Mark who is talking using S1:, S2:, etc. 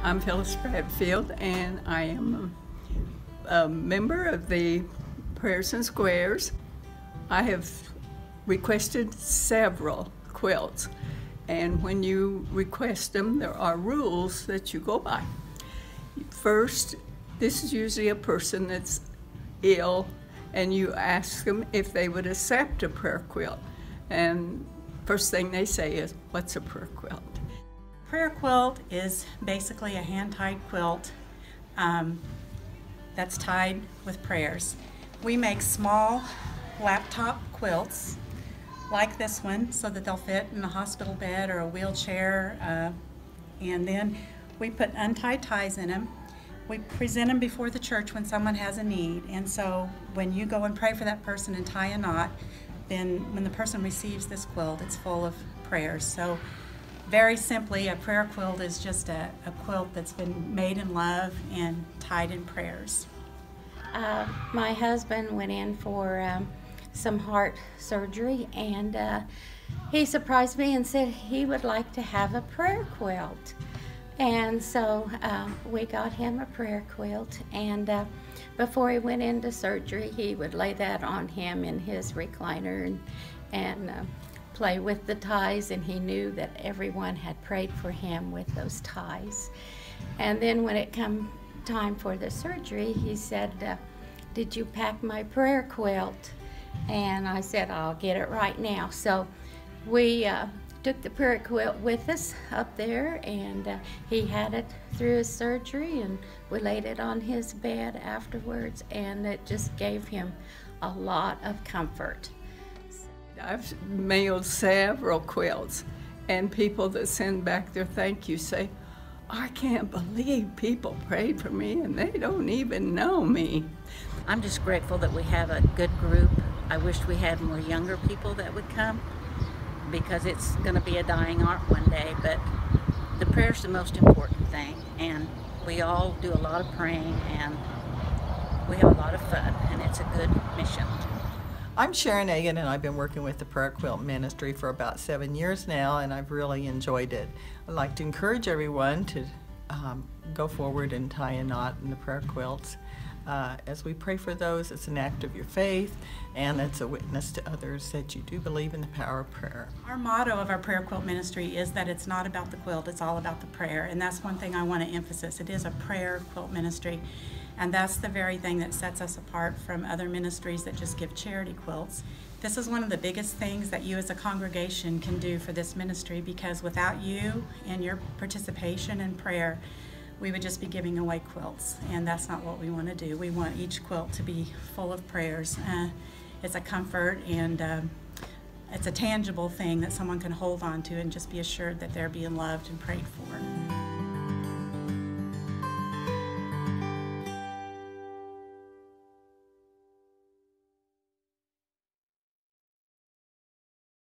S1: I'm Phyllis Bradfield, and I am a member of the Prayers and Squares. I have requested several quilts, and when you request them, there are rules that you go by. First, this is usually a person that's ill, and you ask them if they would accept a prayer quilt. And first thing they say is, "What's a prayer quilt?"
S2: Prayer quilt is basically a hand-tied quilt that's tied with prayers. We make small laptop quilts like this one so that they'll fit in a hospital bed or a wheelchair, and then we put untied ties in them. We present them before the church when someone has a need, and so when you go and pray for that person and tie a knot, then when the person receives this quilt, it's full of prayers. So very simply, a prayer quilt is just a quilt that's been made in love and tied in prayers.
S3: My husband went in for some heart surgery, and he surprised me and said he would like to have a prayer quilt. And so we got him a prayer quilt, and before he went into surgery, he would lay that on him in his recliner and play with the ties, and he knew that everyone had prayed for him with those ties. And then when it come time for the surgery, he said, "Did you pack my prayer quilt?" And I said, "I'll get it right now." So we took the prayer quilt with us up there, and he had it through his surgery, and we laid it on his bed afterwards, and it just gave him a lot of comfort.
S1: I've mailed several quilts, and people that send back their thank you say, "I can't believe people prayed for me and they don't even know me."
S4: I'm just grateful that we have a good group. I wish we had more younger people that would come, because it's going to be a dying art one day, but the prayer's the most important thing, and we all do a lot of praying, and we have a lot of fun, and it's a good mission.
S5: I'm Sharon Egan, and I've been working with the Prayer Quilt Ministry for about 7 years now, and I've really enjoyed it. I'd like to encourage everyone to go forward and tie a knot in the prayer quilts. As we pray for those, it's an act of your faith, and it's a witness to others that you do believe in the power of prayer.
S2: Our motto of our prayer quilt ministry is that it's not about the quilt, it's all about the prayer, and that's one thing I want to emphasize. It is a prayer quilt ministry, and that's the very thing that sets us apart from other ministries that just give charity quilts. This is one of the biggest things that you as a congregation can do for this ministry, because without you and your participation in prayer, we would just be giving away quilts, and that's not what we want to do. We want each quilt to be full of prayers. It's a comfort, and it's a tangible thing that someone can hold on to and just be assured that they're being loved and prayed for.